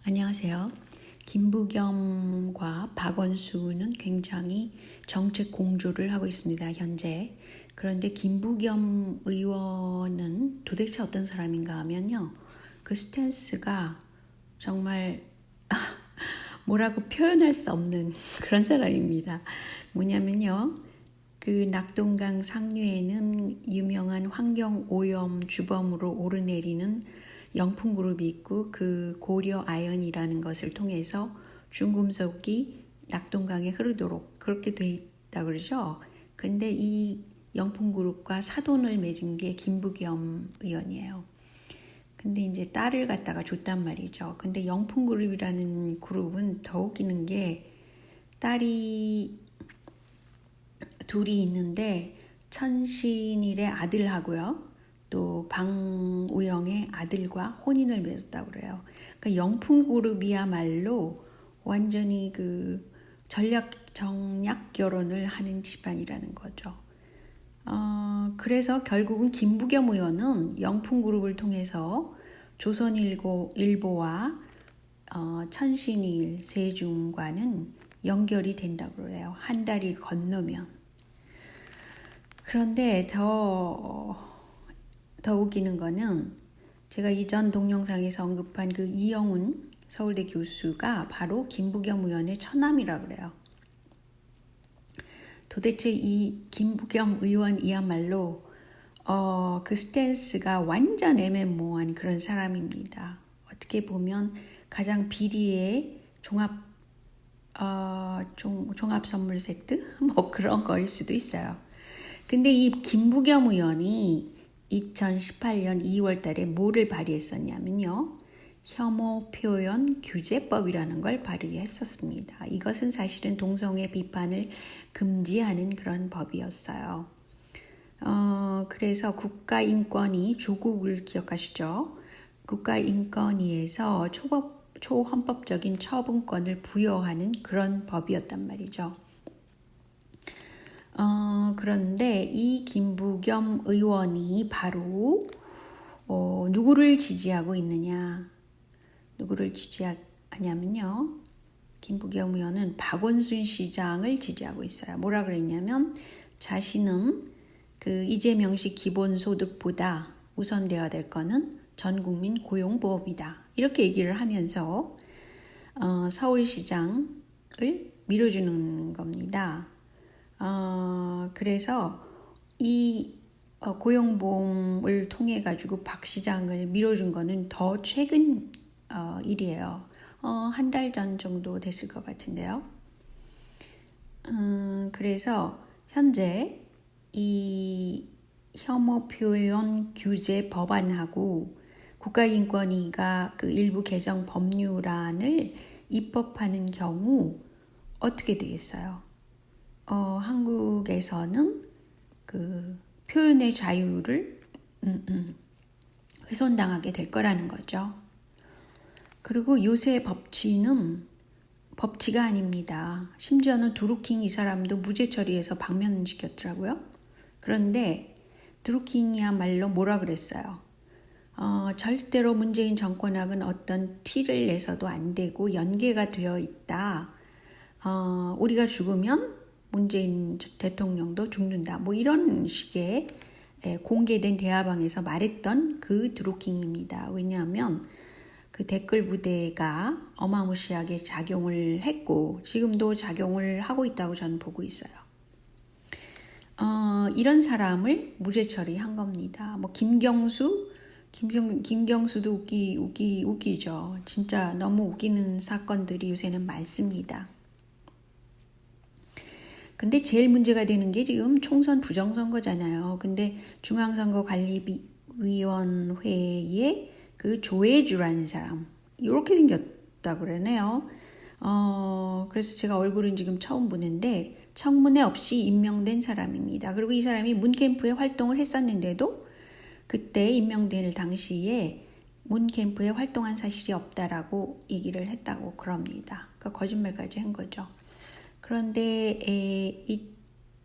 안녕하세요. 김부겸과 박원순은 굉장히 정책 공조를 하고 있습니다, 현재. 그런데 김부겸 의원은 도대체 어떤 사람인가 하면요. 그 스탠스가 정말 뭐라고 표현할 수 없는 그런 사람입니다. 뭐냐면요. 그 낙동강 상류에는 유명한 환경오염 주범으로 오르내리는 영풍그룹이 있고 그 고려 아연이라는 것을 통해서 중금속이 낙동강에 흐르도록 그렇게 돼 있다 그러죠. 근데 이 영풍그룹과 사돈을 맺은 게 김부겸 의원이에요. 근데 이제 딸을 갖다가 줬단 말이죠. 근데 영풍그룹이라는 그룹은 더 웃기는 게 딸이 둘이 있는데 천신일의 아들하고요. 또 방우영의 아들과 혼인을 맺었다고 그래요. 그러니까 영풍그룹이야말로 완전히 그 정약 결혼을 하는 집안이라는 거죠. 그래서 결국은 김부겸 의원은 영풍그룹을 통해서 조선일보와 천신일 세중과는 연결이 된다고 그래요. 한 달이 건너면. 그런데 더 웃기는 거는 제가 이전 동영상에서 언급한 그 이영훈 서울대 교수가 바로 김부겸 의원의 처남이라고 그래요. 도대체 이 김부겸 의원이야말로 그 스탠스가 완전 애매모호한 그런 사람입니다. 어떻게 보면 가장 비리의 종합 선물 세트? 뭐 그런 거일 수도 있어요. 근데 이 김부겸 의원이 2018년 2월 달에 뭐를 발의했었냐면요. 혐오 표현 규제법이라는 걸 발의했었습니다. 이것은 사실은 동성애 비판을 금지하는 그런 법이었어요. 그래서 국가인권위 조국을 기억하시죠? 국가인권위에서 초헌법적인 처분권을 부여하는 그런 법이었단 말이죠. 그런데 이 김부겸 의원이 바로 누구를 지지하고 있느냐? 누구를 지지하냐면요. 김부겸 의원은 박원순 시장을 지지하고 있어요. 뭐라 그랬냐면 자신은 그 이재명식 기본소득보다 우선되어야 될 거는 전국민 고용보험이다. 이렇게 얘기를 하면서 서울시장을 밀어주는 겁니다. 그래서 이 고용보험을 통해 가지고 박 시장을 밀어준 거는 더 최근 일이에요. 한 달 전 정도 됐을 것 같은데요. 그래서 현재 이 혐오 표현 규제 법안하고 국가인권위가 그 일부 개정 법률안을 입법하는 경우 어떻게 되겠어요? 한국에서는 그 표현의 자유를 훼손당하게 될 거라는 거죠. 그리고 요새 법치가 아닙니다. 심지어는 드루킹 이 사람도 무죄 처리해서 방면시켰더라고요. 그런데 드루킹이야말로 뭐라 그랬어요? 절대로 문재인 정권하고는 어떤 티를 내서도 안 되고 연계가 되어 있다. 우리가 죽으면 문재인 대통령도 죽는다. 뭐 이런 식의 공개된 대화방에서 말했던 그 드루킹입니다. 왜냐하면 그 댓글 부대가 어마무시하게 작용을 했고 지금도 작용을 하고 있다고 저는 보고 있어요. 이런 사람을 무죄 처리한 겁니다. 뭐 김경수도 웃기죠. 진짜 너무 웃기는 사건들이 요새는 많습니다. 근데 제일 문제가 되는 게 지금 총선 부정선거잖아요. 근데 중앙선거관리위원회에 그 조혜주라는 사람 이렇게 생겼다 그러네요. 그래서 제가 얼굴은 지금 처음 보는데 청문회 없이 임명된 사람입니다. 그리고 이 사람이 문캠프에 활동을 했었는데도 그때 임명될 당시에 문캠프에 활동한 사실이 없다라고 얘기를 했다고 그럽니다. 그러니까 거짓말까지 한 거죠. 그런데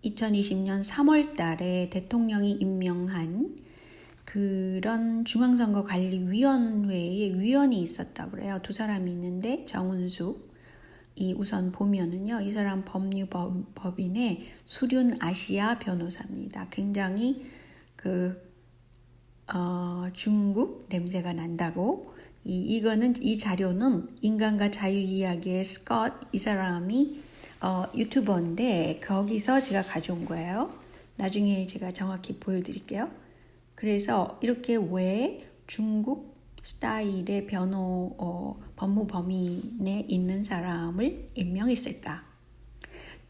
2020년 3월 달에 대통령이 임명한 그런 중앙선거관리위원회에 위원이 있었다고 그래요. 두 사람이 있는데 정은숙 이 우선 보면은요, 이 사람 법률법인의 수륜 아시아 변호사입니다. 굉장히 중국 냄새가 난다고. 이거는 이 자료는 인간과 자유 이야기의 스콧 이 사람이 유튜버인데 거기서 제가 가져온 거예요. 나중에 제가 정확히 보여드릴게요. 그래서 이렇게 왜 중국 스타일의 법무법인에 있는 사람을 임명했을까?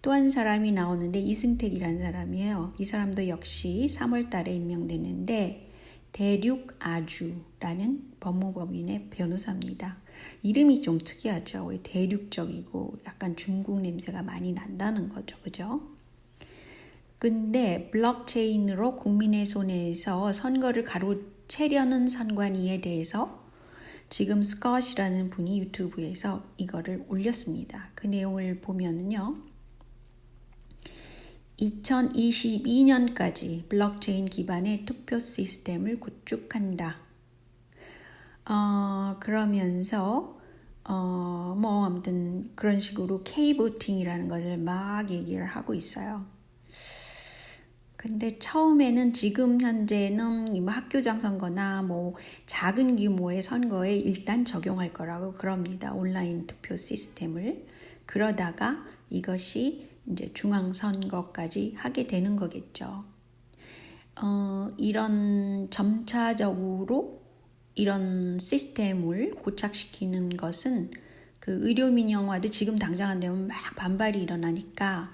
또 한 사람이 나오는데 이승택이라는 사람이에요. 이 사람도 역시 3월 달에 임명됐는데 대륙아주라는 법무법인의 변호사입니다. 이름이 좀 특이하죠. 왜 대륙적이고 약간 중국 냄새가 많이 난다는 거죠. 그죠? 근데 블록체인으로 국민의 손에서 선거를 가로채려는 선관위에 대해서 지금 스콧이라는 분이 유튜브에서 이거를 올렸습니다. 그 내용을 보면은요. 2022년까지 블록체인 기반의 투표 시스템을 구축한다. 그러면서 아무튼 그런 식으로 K-보팅이라는 것을 막 얘기를 하고 있어요. 근데 처음에는 지금 현재는 학교장 선거나 작은 규모의 선거에 일단 적용할 거라고 그럽니다. 온라인 투표 시스템을. 그러다가 이것이 이제 중앙선거까지 하게 되는 거겠죠. 이런 점차적으로 이런 시스템을 고착시키는 것은 그 의료민영화도 지금 당장 안 되면 막 반발이 일어나니까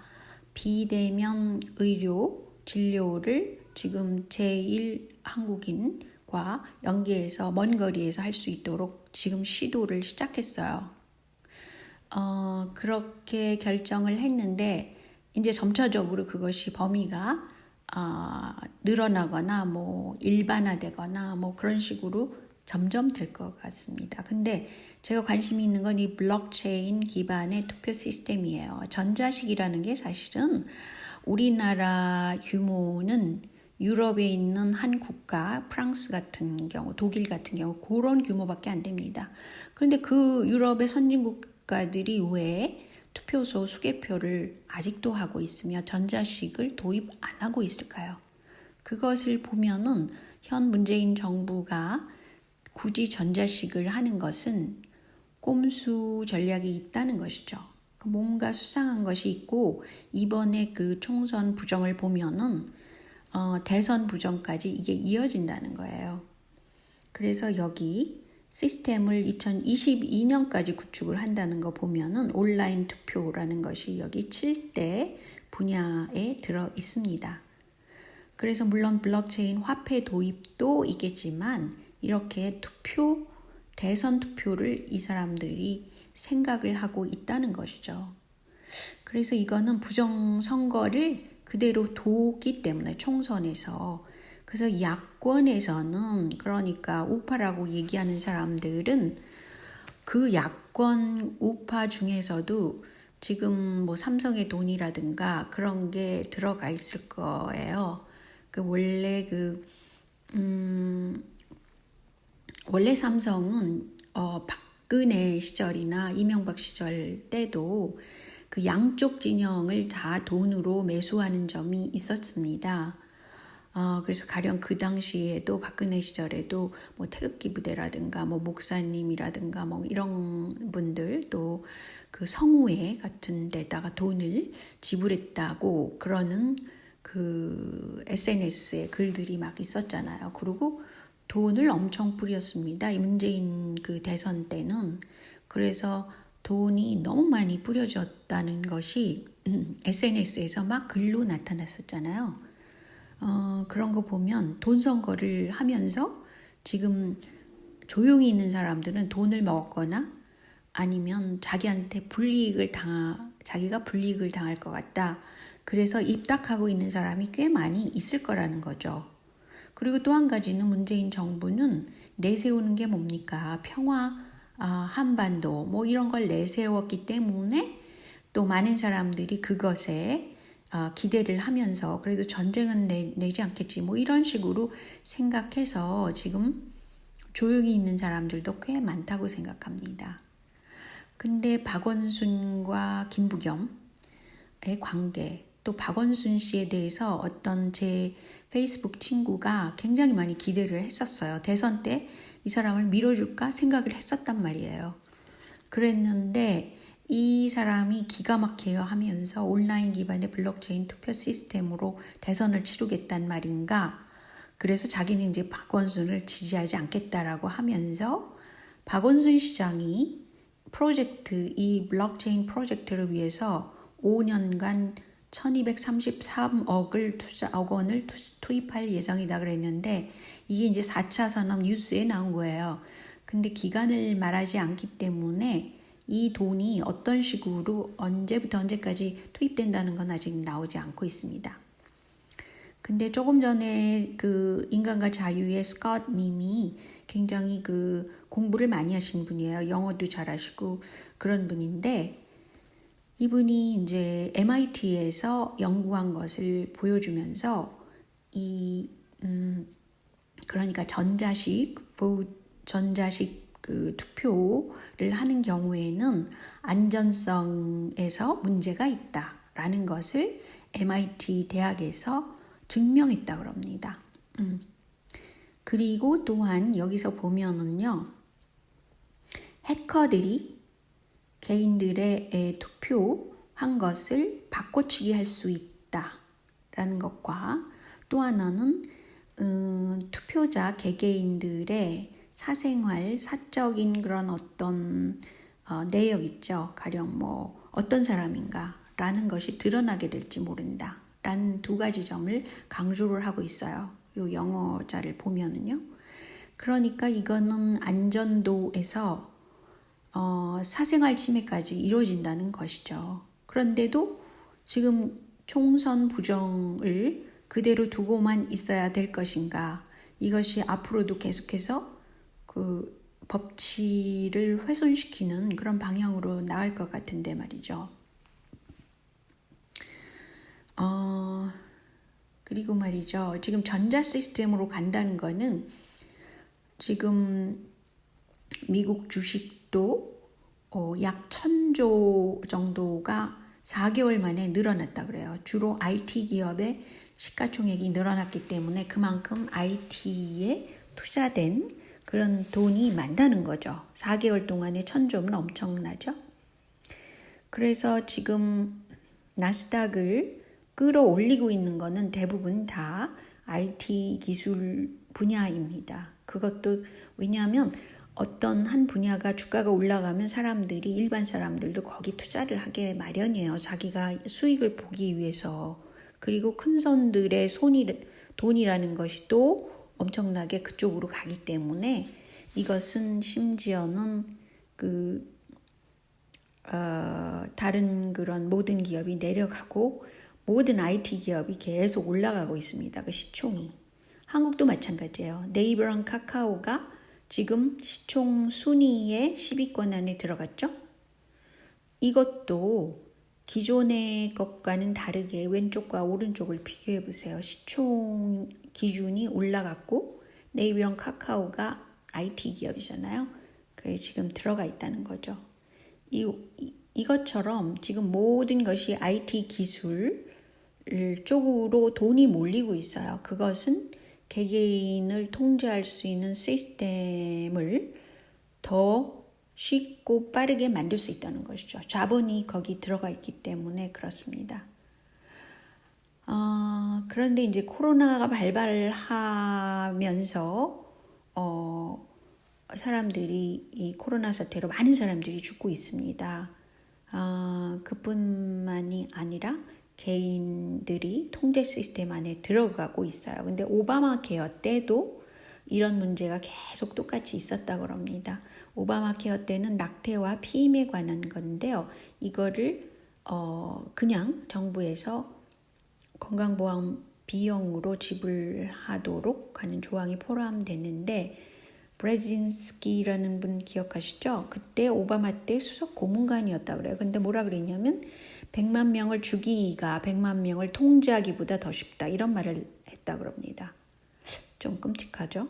비대면 의료 진료를 지금 제1한국인과 연계해서 먼 거리에서 할 수 있도록 지금 시도를 시작했어요. 그렇게 결정을 했는데 이제 점차적으로 그것이 범위가 늘어나거나 일반화되거나 그런 식으로 점점 될 것 같습니다. 근데 제가 관심이 있는 건 이 블록체인 기반의 투표 시스템이에요. 전자식이라는 게 사실은 우리나라 규모는 유럽에 있는 한 국가, 프랑스 같은 경우, 독일 같은 경우 그런 규모밖에 안 됩니다. 그런데 그 유럽의 선진국가들이 왜 투표소 수개표를 아직도 하고 있으며 전자식을 도입 안 하고 있을까요? 그것을 보면은 현 문재인 정부가 굳이 전자식을 하는 것은 꼼수 전략이 있다는 것이죠. 뭔가 수상한 것이 있고 이번에 그 총선 부정을 보면은 대선 부정까지 이게 이어진다는 거예요. 그래서 여기 시스템을 2022년까지 구축을 한다는 거 보면은 온라인 투표라는 것이 여기 7대 분야에 들어 있습니다. 그래서 물론 블록체인 화폐 도입도 있겠지만 이렇게 대선 투표를 이 사람들이 생각을 하고 있다는 것이죠. 그래서 이거는 부정선거를 그대로 뒀기 때문에 총선에서 그래서 야권에서는 그러니까 우파라고 얘기하는 사람들은 그 야권 우파 중에서도 지금 삼성의 돈이라든가 그런 게 들어가 있을 거예요. 원래 삼성은 박근혜 시절이나 이명박 시절 때도 그 양쪽 진영을 다 돈으로 매수하는 점이 있었습니다. 그래서 가령 그 당시에도 박근혜 시절에도 태극기 부대라든가 목사님이라든가 이런 분들 또 그 성우회 같은 데다가 돈을 지불했다고 그러는 그 SNS에 글들이 막 있었잖아요. 그리고 돈을 엄청 뿌렸습니다. 문재인 그 대선 때는. 그래서 돈이 너무 많이 뿌려졌다는 것이 SNS에서 막 글로 나타났었잖아요. 그런 거 보면 돈 선거를 하면서 지금 조용히 있는 사람들은 돈을 먹었거나 아니면 자기가 불이익을 당할 것 같다. 그래서 입닥하고 있는 사람이 꽤 많이 있을 거라는 거죠. 그리고 또 한 가지는 문재인 정부는 내세우는 게 뭡니까? 평화, 한반도 이런 걸 내세웠기 때문에 또 많은 사람들이 그것에 기대를 하면서 그래도 전쟁은 내지 않겠지 뭐 이런 식으로 생각해서 지금 조용히 있는 사람들도 꽤 많다고 생각합니다. 근데 박원순과 김부겸의 관계, 또 박원순 씨에 대해서 어떤 제 페이스북 친구가 굉장히 많이 기대를 했었어요. 대선 때 이 사람을 밀어줄까 생각을 했었단 말이에요. 그랬는데 이 사람이 기가 막혀요 하면서 온라인 기반의 블록체인 투표 시스템으로 대선을 치르겠단 말인가. 그래서 자기는 이제 박원순을 지지하지 않겠다라고 하면서 박원순 시장이 이 블록체인 프로젝트를 위해서 5년간 1233억 원을 투입할 예정이다 그랬는데 이게 이제 4차 산업 뉴스에 나온 거예요. 근데 기간을 말하지 않기 때문에 이 돈이 어떤 식으로 언제부터 언제까지 투입된다는 건 아직 나오지 않고 있습니다. 근데 조금 전에 그 인간과 자유의 스콧 님이 굉장히 그 공부를 많이 하신 분이에요. 영어도 잘하시고 그런 분인데 이분이 이제 MIT에서 연구한 것을 보여주면서 그러니까 전자식 그 투표를 하는 경우에는 안전성에서 문제가 있다라는 것을 MIT 대학에서 증명했다고 합니다. 그리고 또한 여기서 보면은요, 해커들이 개인들의 투표한 것을 바꿔치기 할 수 있다라는 것과 또 하나는 투표자 개개인들의 사생활, 사적인 그런 어떤 내역 있죠. 가령 뭐 어떤 사람인가라는 것이 드러나게 될지 모른다. 라는 두 가지 점을 강조를 하고 있어요. 요 영어자를 보면은요. 그러니까 이거는 안전도에서 사생활 침해까지 이루어진다는 것이죠. 그런데도 지금 총선 부정을 그대로 두고만 있어야 될 것인가? 이것이 앞으로도 계속해서 그 법치를 훼손시키는 그런 방향으로 나갈 것 같은데 말이죠. 그리고 말이죠. 지금 전자 시스템으로 간다는 거는 지금 미국 주식도 약 1,000조 정도가 4개월 만에 늘어났다 그래요. 주로 IT 기업의 시가총액이 늘어났기 때문에 그만큼 IT에 투자된 그런 돈이 많다는 거죠. 4개월 동안에 1,000조면 엄청나죠. 그래서 지금 나스닥을 끌어올리고 있는 거는 대부분 다 IT 기술 분야입니다. 그것도 왜냐하면 어떤 한 분야가 주가가 올라가면 일반 사람들도 거기 투자를 하게 마련이에요. 자기가 수익을 보기 위해서. 그리고 큰 손들의 돈이라는 것이 또 엄청나게 그쪽으로 가기 때문에 이것은 심지어는 다른 그런 모든 기업이 내려가고 모든 IT 기업이 계속 올라가고 있습니다. 그 시총이. 한국도 마찬가지예요. 네이버랑 카카오가 지금 시총 순위의 10위권 안에 들어갔죠? 이것도 기존의 것과는 다르게 왼쪽과 오른쪽을 비교해 보세요. 시총 기준이 올라갔고 네이버랑 카카오가 IT 기업이잖아요. 그래서 지금 들어가 있다는 거죠. 이것처럼 지금 모든 것이 IT 기술 쪽으로 돈이 몰리고 있어요. 그것은 개개인을 통제할 수 있는 시스템을 더 쉽고 빠르게 만들 수 있다는 것이죠. 자본이 거기 들어가 있기 때문에 그렇습니다. 그런데 이제 코로나가 발발하면서 사람들이 이 코로나 사태로 많은 사람들이 죽고 있습니다. 그뿐만이 아니라 개인들이 통제 시스템 안에 들어가고 있어요. 근데 오바마 케어 때도 이런 문제가 계속 똑같이 있었다고 합니다. 오바마 케어 때는 낙태와 피임에 관한 건데요. 이거를 그냥 정부에서 건강보험 비용으로 지불하도록 하는 조항이 포함됐는데 브레진스키라는 분 기억하시죠? 그때 오바마 때 수석 고문관이었다고 그래요. 근데 뭐라 그랬냐면 100만 명을 죽이기가 100만 명을 통제하기보다 더 쉽다. 이런 말을 했다 그럽니다. 좀 끔찍하죠?